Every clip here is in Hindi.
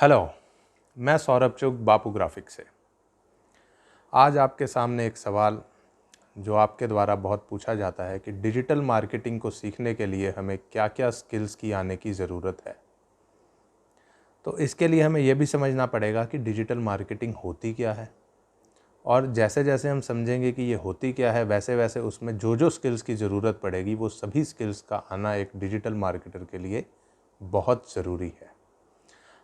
हेलो, मैं सौरभ चुग बापू ग्राफिक्स से। आज आपके सामने एक सवाल जो आपके द्वारा बहुत पूछा जाता है कि डिजिटल मार्केटिंग को सीखने के लिए हमें क्या-क्या स्किल्स की आने की ज़रूरत है। तो इसके लिए हमें यह भी समझना पड़ेगा कि डिजिटल मार्केटिंग होती क्या है, और जैसे-जैसे हम समझेंगे कि ये होती क्या है, वैसे-वैसे उसमें जो-जो स्किल्स की ज़रूरत पड़ेगी, वो सभी स्किल्स का आना एक डिजिटल मार्केटर के लिए बहुत ज़रूरी है।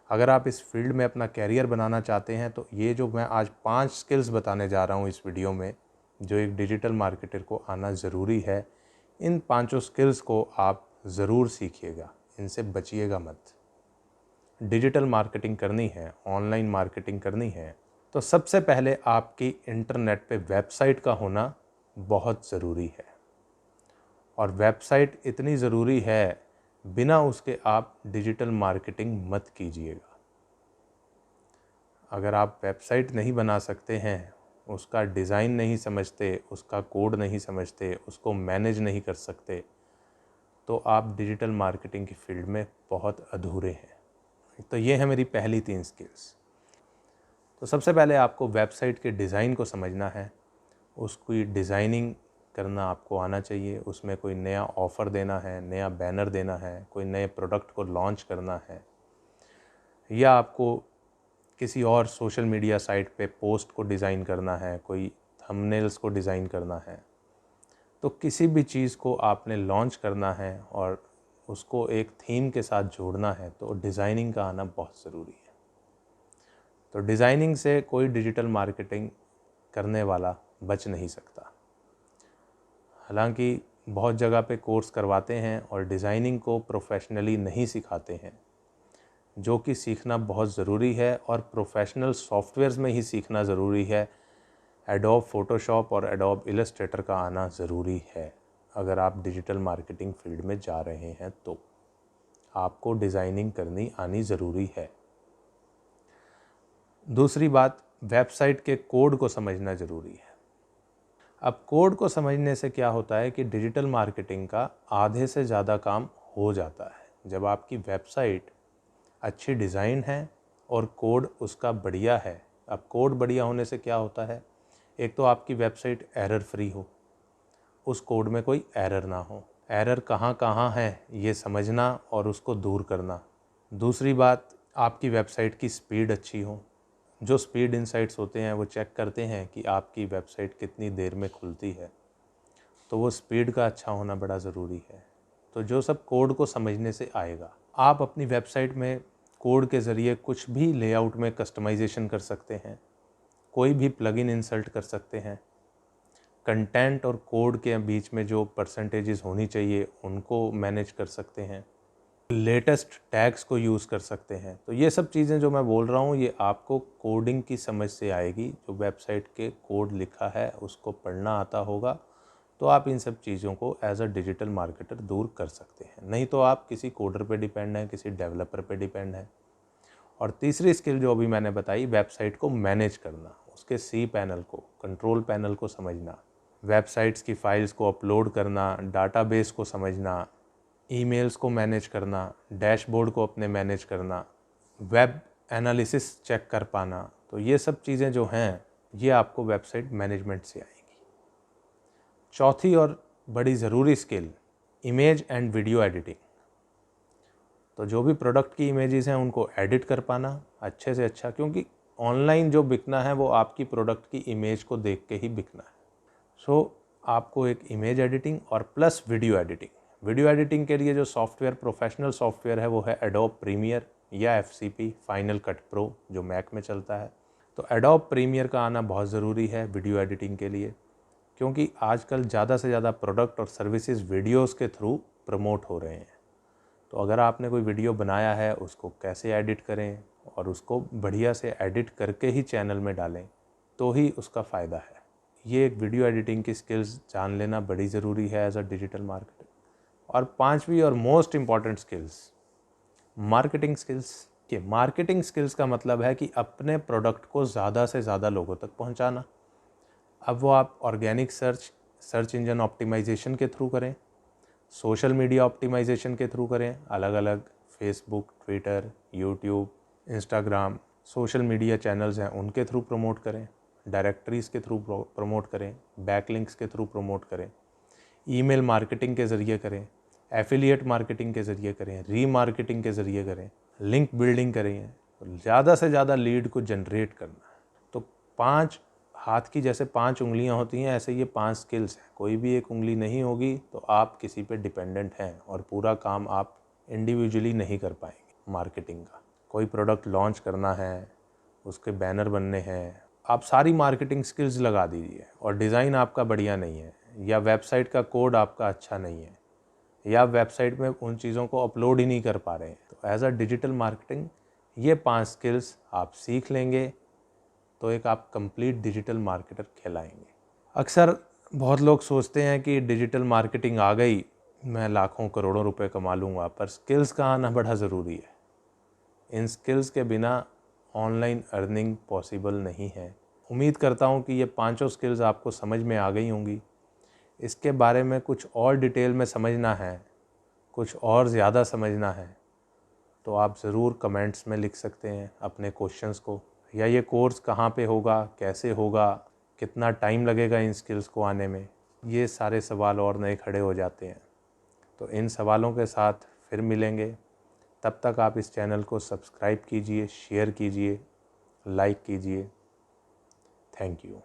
अगर आप इस फील्ड में अपना कैरियर बनाना चाहते हैं तो ये जो मैं आज 5 स्किल्स बताने जा रहा हूँ इस वीडियो में, जो एक डिजिटल मार्केटर को आना ज़रूरी है, इन पाँचों स्किल्स को आप ज़रूर सीखिएगा, इनसे बचिएगा मत। डिजिटल मार्केटिंग करनी है, ऑनलाइन मार्केटिंग करनी है, तो सबसे पहले आपकी इंटरनेट पे वेबसाइट का होना बहुत ज़रूरी है। और वेबसाइट इतनी ज़रूरी है, बिना उसके आप डिजिटल मार्केटिंग मत कीजिएगा। अगर आप वेबसाइट नहीं बना सकते हैं, उसका डिज़ाइन नहीं समझते, उसका कोड नहीं समझते, उसको मैनेज नहीं कर सकते, तो आप डिजिटल मार्केटिंग की फील्ड में बहुत अधूरे हैं। तो ये है मेरी पहली 3 स्किल्स। तो सबसे पहले आपको वेबसाइट के डिज़ाइन को समझना है, उसकी डिज़ाइनिंग करना आपको आना चाहिए। उसमें कोई नया ऑफ़र देना है, नया बैनर देना है, कोई नए प्रोडक्ट को लॉन्च करना है, या आपको किसी और सोशल मीडिया साइट पे पोस्ट को डिज़ाइन करना है, कोई थंबनेल्स को डिज़ाइन करना है। तो किसी भी चीज़ को आपने लॉन्च करना है और उसको एक थीम के साथ जोड़ना है, तो डिज़ाइनिंग का आना बहुत ज़रूरी है। तो डिज़ाइनिंग से कोई डिजिटल मार्केटिंग करने वाला बच नहीं सकता। हालांकि बहुत जगह पे कोर्स करवाते हैं और डिज़ाइनिंग को प्रोफेशनली नहीं सिखाते हैं, जो कि सीखना बहुत ज़रूरी है, और प्रोफेशनल सॉफ्टवेयर्स में ही सीखना ज़रूरी है। एडोब फ़ोटोशॉप और एडोब इलस्ट्रेटर का आना ज़रूरी है। अगर आप डिजिटल मार्केटिंग फील्ड में जा रहे हैं तो आपको डिज़ाइनिंग करनी आनी ज़रूरी है। दूसरी बात, वेबसाइट के कोड को समझना ज़रूरी है। अब कोड को समझने से क्या होता है कि डिजिटल मार्केटिंग का आधे से ज़्यादा काम हो जाता है। जब आपकी वेबसाइट अच्छी डिज़ाइन है और कोड उसका बढ़िया है। अब कोड बढ़िया होने से क्या होता है, एक तो आपकी वेबसाइट एरर फ्री हो, उस कोड में कोई एरर ना हो। एरर कहाँ कहाँ है ये समझना और उसको दूर करना। दूसरी बात, आपकी वेबसाइट की स्पीड अच्छी हो। जो स्पीड इनसाइट्स होते हैं वो चेक करते हैं कि आपकी वेबसाइट कितनी देर में खुलती है, तो वो स्पीड का अच्छा होना बड़ा ज़रूरी है। तो जो सब कोड को समझने से आएगा। आप अपनी वेबसाइट में कोड के ज़रिए कुछ भी लेआउट में कस्टमाइजेशन कर सकते हैं, कोई भी प्लगइन इंसर्ट कर सकते हैं, कंटेंट और कोड के बीच में जो परसेंटेजेस होनी चाहिए उनको मैनेज कर सकते हैं, लेटेस्ट टैग्स को यूज़ कर सकते हैं। तो ये सब चीज़ें जो मैं बोल रहा हूँ, ये आपको कोडिंग की समझ से आएगी। जो वेबसाइट के कोड लिखा है उसको पढ़ना आता होगा, तो आप इन सब चीज़ों को एज अ डिजिटल मार्केटर दूर कर सकते हैं। नहीं तो आप किसी कोडर पे डिपेंड हैं, किसी डेवलपर पे डिपेंड हैं। और तीसरी स्किल जो अभी मैंने बताई, वेबसाइट को मैनेज करना, उसके सी पैनल को, कंट्रोल पैनल को समझना, वेबसाइट्स की फाइल्स को अपलोड करना, डाटाबेस को समझना, ईमेल्स को मैनेज करना, डैशबोर्ड को अपने मैनेज करना, वेब एनालिसिस चेक कर पाना। तो ये सब चीज़ें जो हैं, ये आपको वेबसाइट मैनेजमेंट से आएंगी। चौथी और बड़ी ज़रूरी skill, image and video editing. तो जो भी प्रोडक्ट की इमेजेस हैं उनको एडिट कर पाना अच्छे से अच्छा, क्योंकि ऑनलाइन जो बिकना है वो आपकी प्रोडक्ट की इमेज को देख के ही बिकना है। सो आपको एक इमेज एडिटिंग और plus video editing. Video editing के लिए जो सॉफ्टवेयर, प्रोफेशनल सॉफ्टवेयर है, वो है एडोब प्रीमियर या FCP, फाइनल कट प्रो, जो मैक में चलता है। तो एडोब प्रीमियर का आना बहुत ज़रूरी है वीडियो एडिटिंग के लिए, क्योंकि आजकल ज़्यादा से ज़्यादा प्रोडक्ट और सर्विसेज वीडियोस के थ्रू प्रमोट हो रहे हैं। तो अगर आपने कोई वीडियो बनाया है, उसको कैसे एडिट करें और उसको बढ़िया से एडिट करके ही चैनल में डालें, तो ही उसका फ़ायदा है। ये एक वीडियो एडिटिंग की स्किल्स जान लेना बड़ी ज़रूरी है एज अ डिजिटल मार्केटर। और पांचवी और most important skills, marketing skills. के मार्केटिंग स्किल्स का मतलब है कि अपने प्रोडक्ट को ज़्यादा से ज़्यादा लोगों तक पहुंचाना। अब वो आप ऑर्गेनिक सर्च इंजन ऑप्टिमाइजेशन के थ्रू करें, सोशल मीडिया ऑप्टिमाइजेशन के थ्रू करें, अलग अलग Facebook, Twitter, YouTube, Instagram, social media channels हैं उनके थ्रू प्रमोट करें, डायरेक्टरीज़ के थ्रू प्रमोट करें, बैकलिंक्स के थ्रू प्रमोट करें, ईमेल मार्केटिंग के ज़रिए करें, एफिलिएट मार्केटिंग के ज़रिए करें, रीमार्केटिंग के ज़रिए करें, लिंक बिल्डिंग करें, ज़्यादा से ज़्यादा लीड को जनरेट करना है। तो 5 हाथ की जैसे 5 उंगलियां होती हैं, ऐसे ये 5 स्किल्स हैं। कोई भी एक उंगली नहीं होगी तो आप किसी पे डिपेंडेंट हैं और पूरा काम आप इंडिविजुअली नहीं कर पाएंगे। मार्केटिंग का कोई प्रोडक्ट लॉन्च करना है, उसके बैनर बनने हैं, आप सारी मार्केटिंग स्किल्स लगा दीजिए और डिज़ाइन आपका बढ़िया नहीं है, या वेबसाइट का कोड आपका अच्छा नहीं है, या वेबसाइट में उन चीज़ों को अपलोड ही नहीं कर पा रहे हैं, तो एज अ डिजिटल मार्केटिंग ये 5 स्किल्स आप सीख लेंगे तो एक आप कंप्लीट डिजिटल मार्केटर कहलाएंगे। अक्सर बहुत लोग सोचते हैं कि डिजिटल मार्केटिंग आ गई, मैं लाखों करोड़ों रुपए कमा लूँगा, पर स्किल्स का आना बड़ा ज़रूरी है। इन स्किल्स के बिना ऑनलाइन अर्निंग पॉसिबल नहीं है। उम्मीद करता हूँ कि ये 5 स्किल्स आपको समझ में आ गई होंगी। इसके बारे में कुछ और डिटेल में समझना है, कुछ और ज़्यादा समझना है, तो आप ज़रूर कमेंट्स में लिख सकते हैं अपने क्वेश्चंस को, या ये कोर्स कहाँ पे होगा, कैसे होगा, कितना टाइम लगेगा इन स्किल्स को आने में, ये सारे सवाल और नए खड़े हो जाते हैं। तो इन सवालों के साथ फिर मिलेंगे। तब तक आप इस चैनल को सब्सक्राइब कीजिए, शेयर कीजिए, लाइक कीजिए। Thank you.